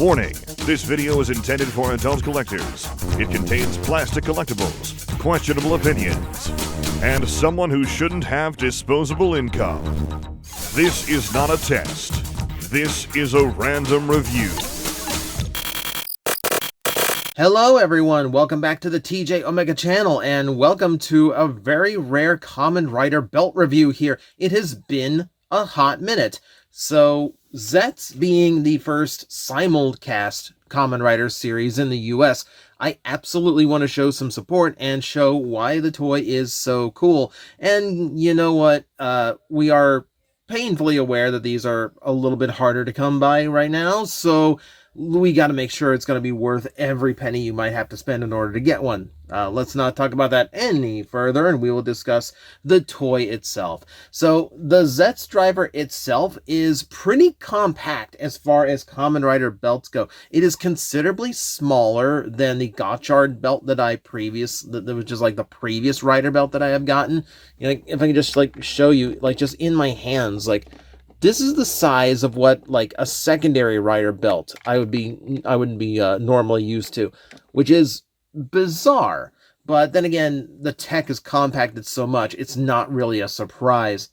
Warning, this video is intended for adult collectors. It contains plastic collectibles, questionable opinions, and someone who shouldn't have disposable income. This is not a test. This is a random review. Hello everyone, welcome back to the TJOmega channel, and welcome to a very rare Kamen Rider belt review here. It has been a hot minute. So, Zeztz being the first simulcast Kamen Rider series in the US, I absolutely want to show some support and show why the toy is so cool. And you know what, we are painfully aware that these are a little bit harder to come by right now, so we got to make sure it's going to be worth every penny you might have to spend in order to get one. Let's not talk about that any further, and we will discuss the toy itself. So, the Zeztz driver itself is pretty compact as far as Kamen Rider belts go. It is considerably smaller than the Gotchard belt that that was just like the previous Rider belt that I have gotten. You know, if I can just like show you, like just in my hands, like this is the size of what like a secondary Rider belt I wouldn't be normally used to, which is bizarre. But then again, the tech is compacted so much, it's not really a surprise.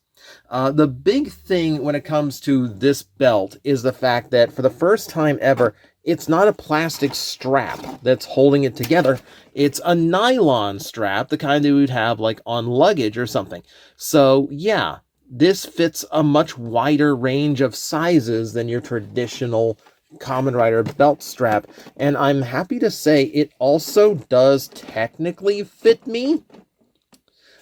The big thing when it comes to this belt is the fact that for the first time ever, it's not a plastic strap that's holding it together. It's a nylon strap, the kind that we would have like on luggage or something. So yeah, this fits a much wider range of sizes than your traditional Kamen Rider belt strap, and I'm happy to say it also does technically fit me,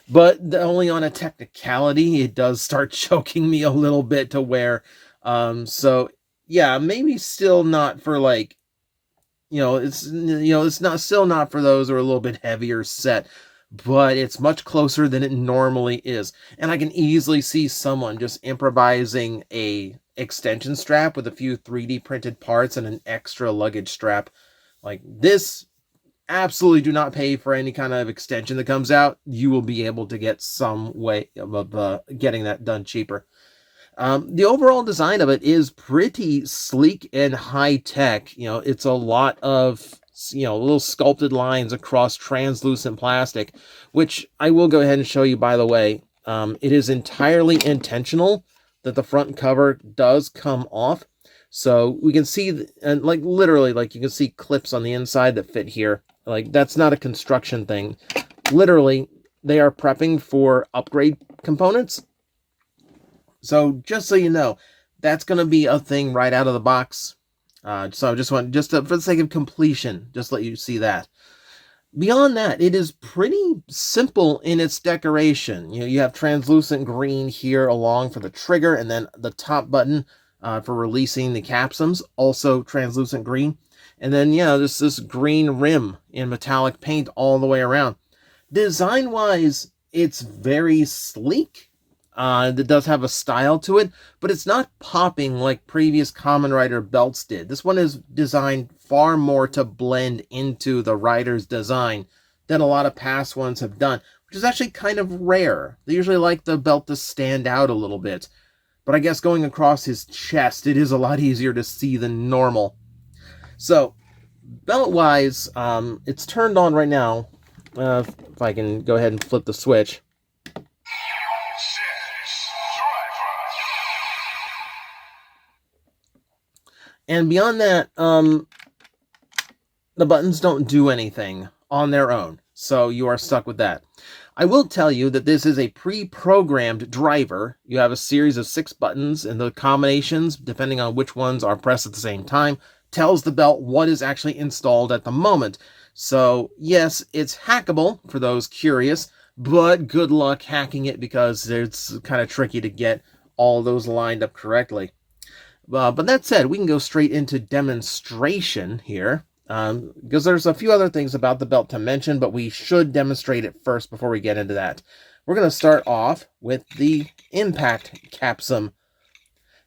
but only on a technicality. It does start choking me a little bit to wear, so yeah, maybe still not for like, it's still not for those who are a little bit heavier set, but it's much closer than it normally is. And I can easily see someone just improvising a extension strap with a few 3D printed parts and an extra luggage strap. Like this, absolutely do not pay for any kind of extension that comes out. You will be able to get some way of getting that done cheaper. The overall design of it is pretty sleek and high tech. It's a lot of little sculpted lines across translucent plastic, which I will go ahead and show you, by the way. It is entirely intentional that the front cover does come off. So we can see, and like literally, like you can see clips on the inside that fit here. Like that's not a construction thing. Literally, they are prepping for upgrade components. So just so you know, that's going to be a thing right out of the box. So I just want, for the sake of completion, just let you see that. Beyond that, it is pretty simple in its decoration. You have translucent green here along for the trigger, and then the top button for releasing the capsums, also translucent green. And then, this green rim in metallic paint all the way around. Design-wise, it's very sleek. That does have a style to it, but it's not popping like previous Kamen Rider belts did. This one is designed far more to blend into the Rider's design than a lot of past ones have done, which is actually kind of rare. They usually like the belt to stand out a little bit, but I guess going across his chest, it is a lot easier to see than normal. So, belt-wise, it's turned on right now. If I can go ahead and flip the switch. And beyond that, the buttons don't do anything on their own, so you are stuck with that. I will tell you that this is a pre-programmed driver. You have a series of 6 buttons, and the combinations, depending on which ones are pressed at the same time, tells the belt what is actually installed at the moment. So, yes, it's hackable for those curious, but good luck hacking it because it's kind of tricky to get all those lined up correctly. But that said, we can go straight into demonstration here, because there's a few other things about the belt to mention, but we should demonstrate it first before we get into that. We're going to start off with the Impact Capsum.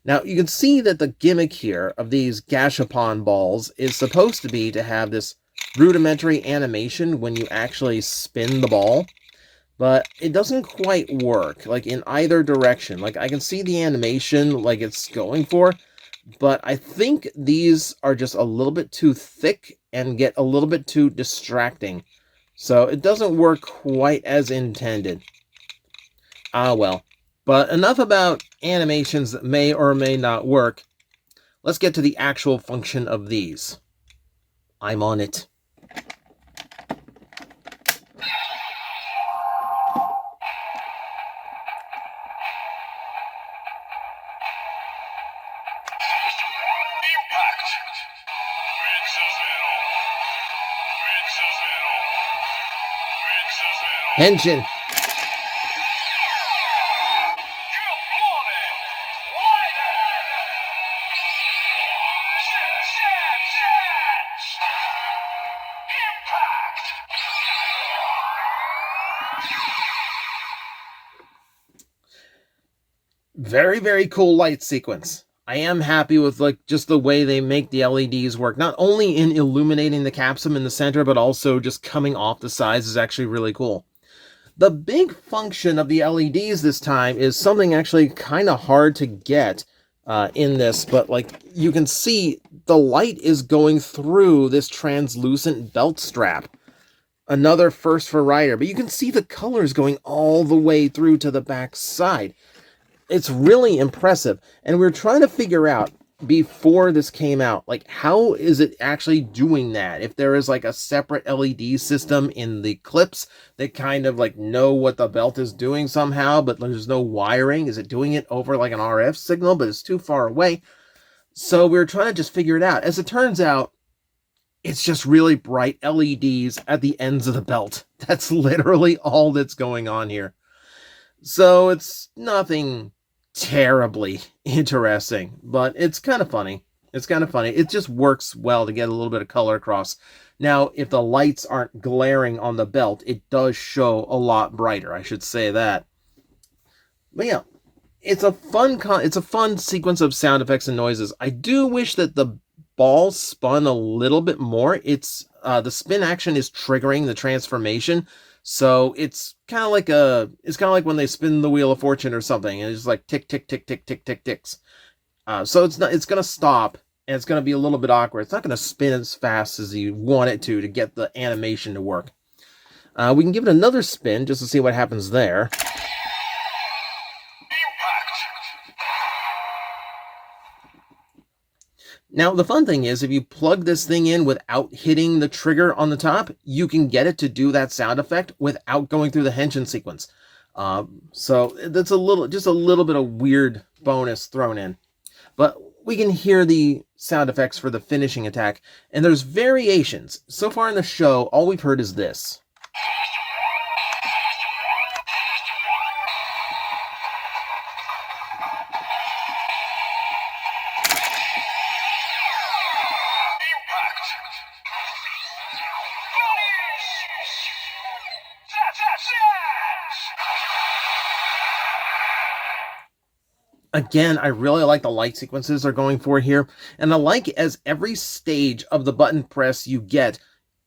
Now, you can see that the gimmick here of these Gashapon balls is supposed to be to have this rudimentary animation when you actually spin the ball, but it doesn't quite work, like, in either direction. Like, I can see the animation like it's going for, but I think these are just a little bit too thick and get a little bit too distracting. So it doesn't work quite as intended. Ah, well. But enough about animations that may or may not work. Let's get to the actual function of these. I'm on it. Henshin. Very, very cool light sequence. I am happy with like just the way they make the LEDs work. Not only in illuminating the capsum in the center, but also just coming off the sides is actually really cool. The big function of the LEDs this time is something actually kind of hard to get in this, but like you can see the light is going through this translucent belt strap. Another first for Rider, but you can see the colors going all the way through to the back side. It's really impressive, and we're trying to figure out before this came out, like, how is it actually doing that? If there is like a separate LED system in the clips that kind of like know what the belt is doing somehow, but there's no wiring. Is it doing it over like an RF signal, but it's too far away? So we're trying to just figure it out. As it turns out, it's just really bright LEDs at the ends of the belt. That's literally all that's going on here. So it's nothing terribly interesting, but it's kind of funny. It's kind of funny. It just works well to get a little bit of color across. Now, if the lights aren't glaring on the belt, it does show a lot brighter. I should say that. But yeah, it's a fun sequence of sound effects and noises. I do wish that the ball spun a little bit more. It's the spin action is triggering the transformation. So it's kind of like when they spin the Wheel of Fortune or something, and it's just like tick, tick, tick, tick, tick, tick, ticks. So it's going to stop, and it's going to be a little bit awkward. It's not going to spin as fast as you want it to get the animation to work. We can give it another spin just to see what happens there. Now, the fun thing is, if you plug this thing in without hitting the trigger on the top, you can get it to do that sound effect without going through the henshin sequence. So that's just a little bit of weird bonus thrown in. But we can hear the sound effects for the finishing attack, and there's variations. So far in the show, all we've heard is this. Again, I really like the light sequences they're going for here. And I like as every stage of the button press you get,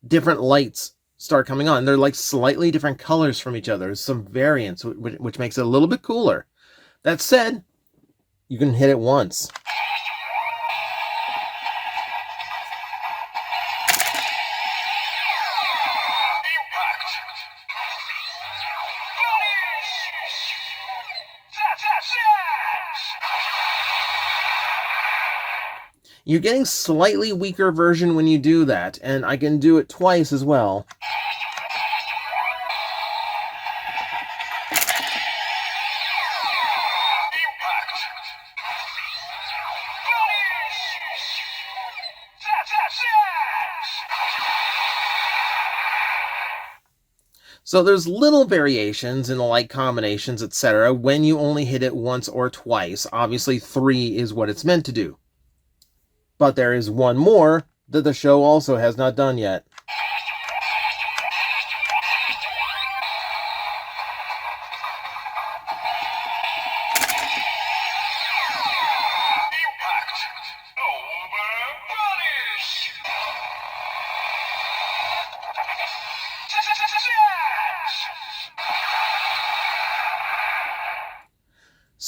different lights start coming on. They're like slightly different colors from each other. There's some variance, which makes it a little bit cooler. That said, you can hit it once. You're getting slightly weaker version when you do that, and I can do it twice as well. So there's little variations in the light combinations, etc. when you only hit it once or twice. Obviously, 3 is what it's meant to do. But there is one more that the show also has not done yet.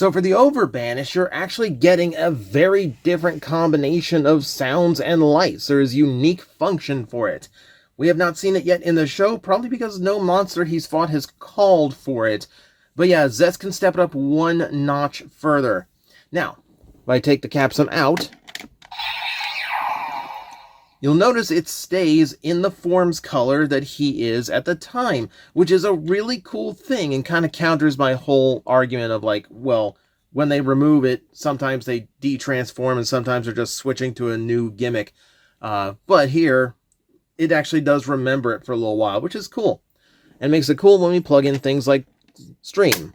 So for the overbanish, you're actually getting a very different combination of sounds and lights. There is unique function for it. We have not seen it yet in the show, probably because no monster he's fought has called for it. But yeah, Zeztz can step it up one notch further. Now, if I take the Capsum out, you'll notice it stays in the form's color that he is at the time, which is a really cool thing and kind of counters my whole argument of like, well, when they remove it, sometimes they de-transform and sometimes they're just switching to a new gimmick. But here, it actually does remember it for a little while, which is cool. And makes it cool when we plug in things like Stream.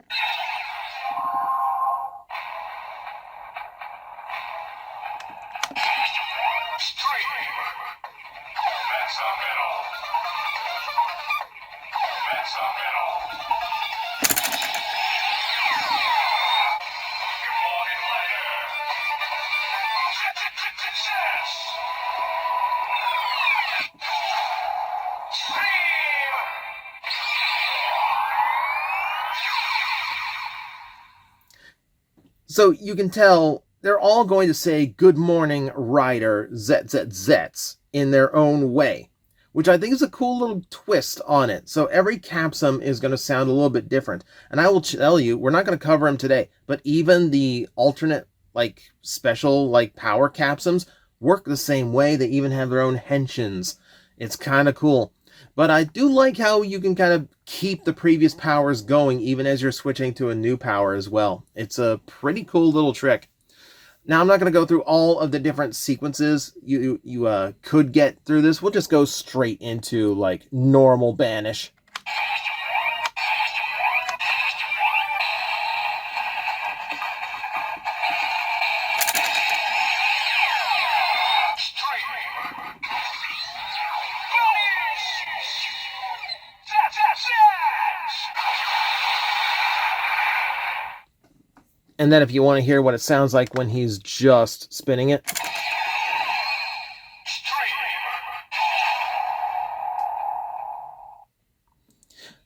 So you can tell they're all going to say "Good morning, Rider, Zeztz" in their own way, which I think is a cool little twist on it. So every Capsum is going to sound a little bit different. And I will tell you, we're not going to cover them today, but even the alternate, like, special, like, power Capsums work the same way. They even have their own henshins. It's kind of cool. But I do like how you can kind of keep the previous powers going even as you're switching to a new power as well. It's a pretty cool little trick. Now, I'm not going to go through all of the different sequences you could get through this. We'll just go straight into, like, normal banish. And then if you want to hear what it sounds like when he's just spinning it.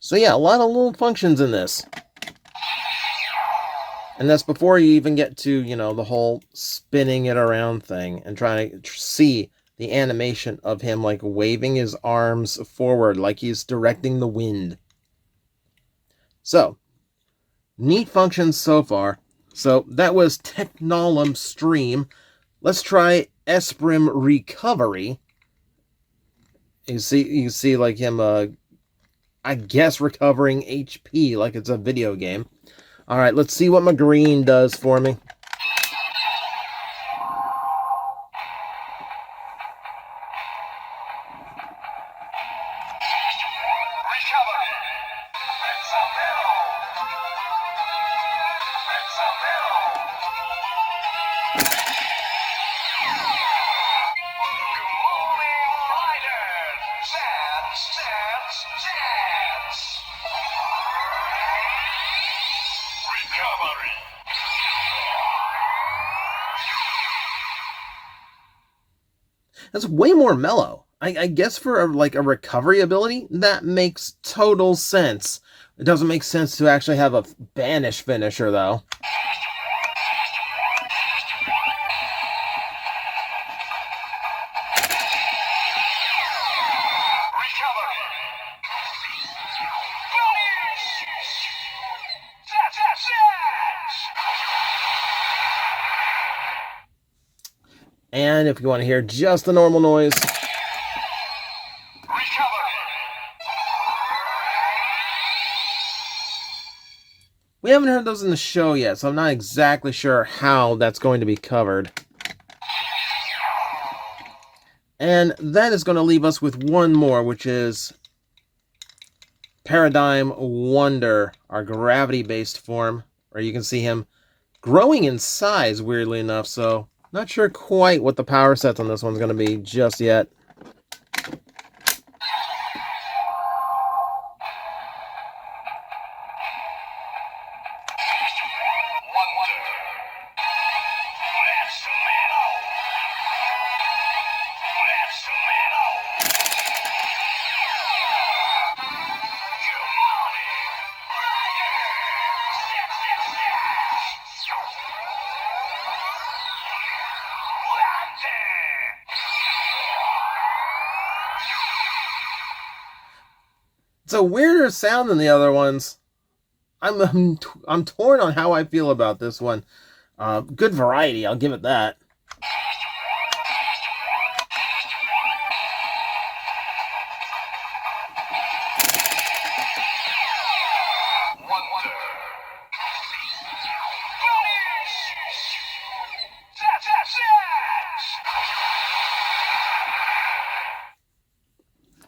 So yeah, a lot of little functions in this. And that's before you even get to, you know, the whole spinning it around thing and trying to see the animation of him like waving his arms forward like he's directing the wind. So, neat functions so far. So that was Technolom Stream. Let's try Esprim Recovery. You see like him, I guess recovering HP like it's a video game. All right, let's see what my green does for me. That's way more mellow. I guess for a recovery ability, that makes total sense. It doesn't make sense to actually have a banish finisher, though. And if you want to hear just the normal noise. We haven't heard those in the show yet, so I'm not exactly sure how that's going to be covered. And that is going to leave us with one more, which is Paradigm Wonder, our gravity-based form, where you can see him growing in size, weirdly enough, so not sure quite what the power sets on this one's going to be just yet. It's a weirder sound than the other ones. I'm torn on how I feel about this one. Good variety, I'll give it that.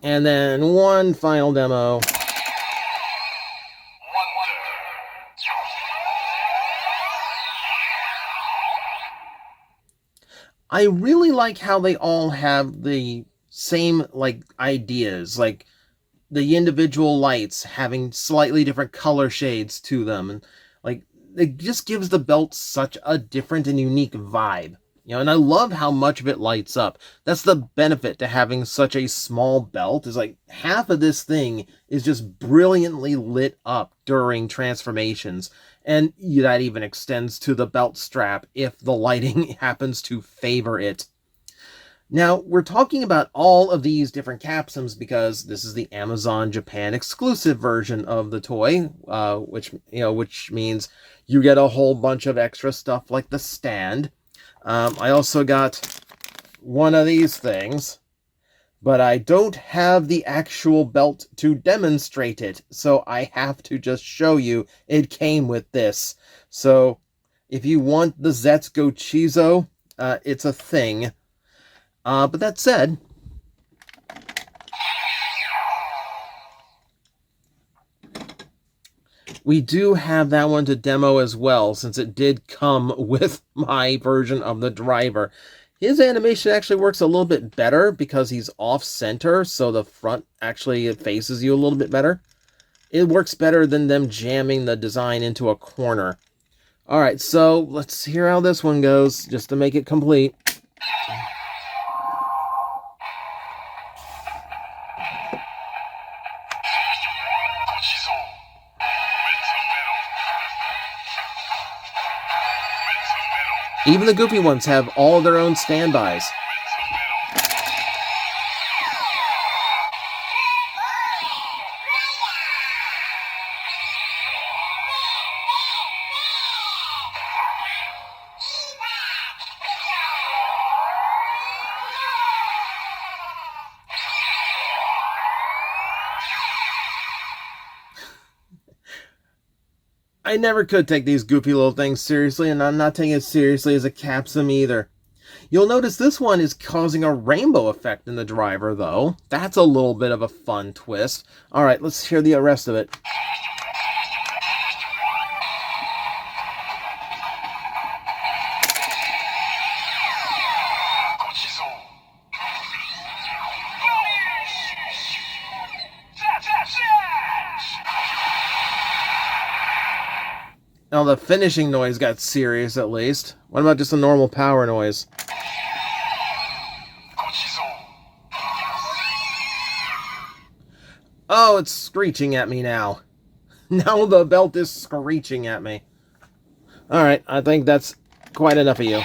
And then one final demo. I really like how they all have the same, like, ideas, like the individual lights having slightly different color shades to them, and like it just gives the belt such a different and unique vibe. And I love how much of it lights up. That's the benefit to having such a small belt, is like half of this thing is just brilliantly lit up during transformations. And that even extends to the belt strap if the lighting happens to favor it. Now, we're talking about all of these different Capsums because this is the Amazon Japan exclusive version of the toy, which means you get a whole bunch of extra stuff like the stand. I also got one of these things, but I don't have the actual belt to demonstrate it, so I have to just show you it came with this. So if you want the Zeztz Gochizo, it's a thing. But that said, we do have that one to demo as well, since it did come with my version of the driver. His animation actually works a little bit better because he's off-center, so the front actually faces you a little bit better. It works better than them jamming the design into a corner. Alright, so let's hear how this one goes, just to make it complete. Even the goofy ones have all their own standbys. I never could take these goofy little things seriously, and I'm not taking it seriously as a Capsum either. You'll notice this one is causing a rainbow effect in the driver, though. That's a little bit of a fun twist. Alright, let's hear the rest of it. Now the finishing noise got serious, at least. What about just a normal power noise? Oh, it's screeching at me now. Now the belt is screeching at me. Alright, I think that's quite enough of you.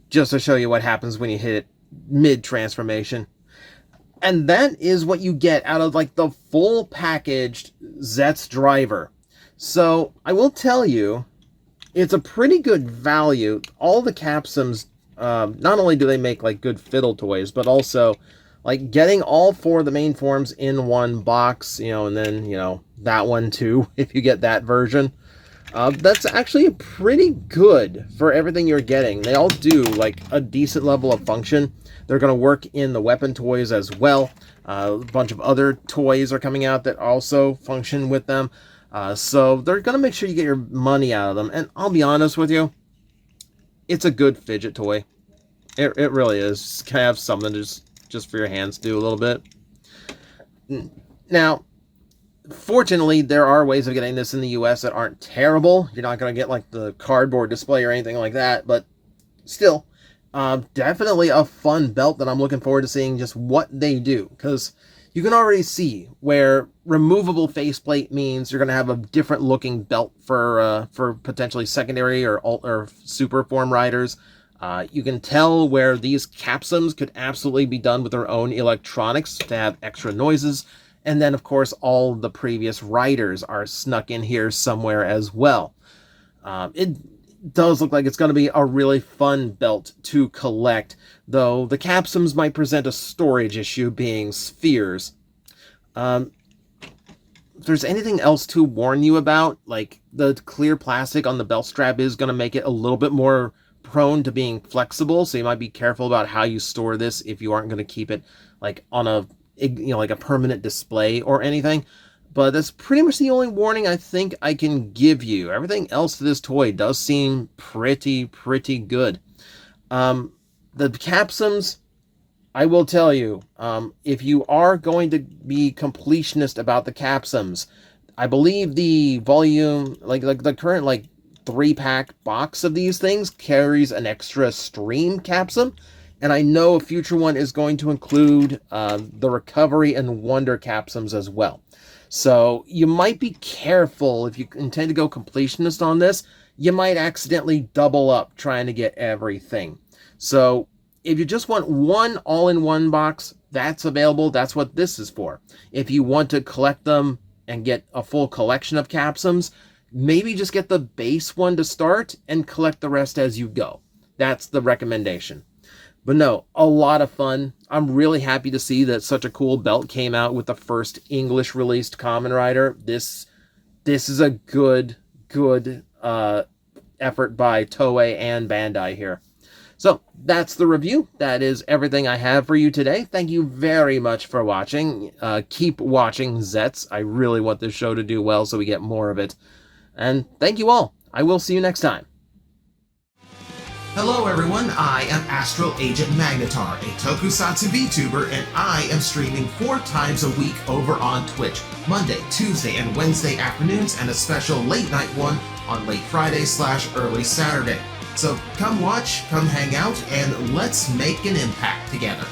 Just to show you what happens when you hit it mid-transformation. And that is what you get out of, like, the full packaged Zeztz driver. So, I will tell you, it's a pretty good value. All the Capsums, not only do they make, like, good fiddle toys, but also, like, getting all four of the main forms in one box, and then, that one too, if you get that version. That's actually pretty good for everything you're getting. They all do, like, a decent level of function. They're going to work in the weapon toys as well. A bunch of other toys are coming out that also function with them. So they're going to make sure you get your money out of them. And I'll be honest with you, it's a good fidget toy. It really is. Just kind of have something just for your hands to do a little bit. Now, fortunately, there are ways of getting this in the US that aren't terrible. You're not going to get, like, the cardboard display or anything like that, but still, definitely a fun belt that I'm looking forward to seeing just what they do, because you can already see where removable faceplate means you're going to have a different looking belt for potentially secondary or alt or super form riders. You can tell where these Capsums could absolutely be done with their own electronics to have extra noises. And then, of course, all the previous writers are snuck in here somewhere as well. It does look like it's going to be a really fun belt to collect, though the Capsums might present a storage issue being spheres. If there's anything else to warn you about, like the clear plastic on the belt strap is going to make it a little bit more prone to being flexible, so you might be careful about how you store this if you aren't going to keep it like on a like a permanent display or anything. But that's pretty much the only warning I think I can give you. Everything else to this toy does seem pretty good. The Capsums, I will tell you, if you are going to be completionist about the Capsums, I believe the volume, like the current 3-pack box of these things carries an extra stream Capsum, and I know a future one is going to include the Recovery and Wonder Capsums as well. So you might be careful if you intend to go completionist on this. You might accidentally double up trying to get everything. So if you just want one all-in-one box, that's available. That's what this is for. If you want to collect them and get a full collection of Capsums, maybe just get the base one to start and collect the rest as you go. That's the recommendation. But no, a lot of fun. I'm really happy to see that such a cool belt came out with the first English released Kamen Rider. This is a good effort by Toei and Bandai here. So that's the review. That is everything I have for you today. Thank you very much for watching. Keep watching Zeztz. I really want this show to do well so we get more of it. And thank you all. I will see you next time. Hello everyone, I am Astral Agent Magnetar, a Tokusatsu VTuber, and I am streaming 4 times a week over on Twitch, Monday, Tuesday, and Wednesday afternoons, and a special late night one on late Friday/early Saturday. So come watch, come hang out, and let's make an impact together.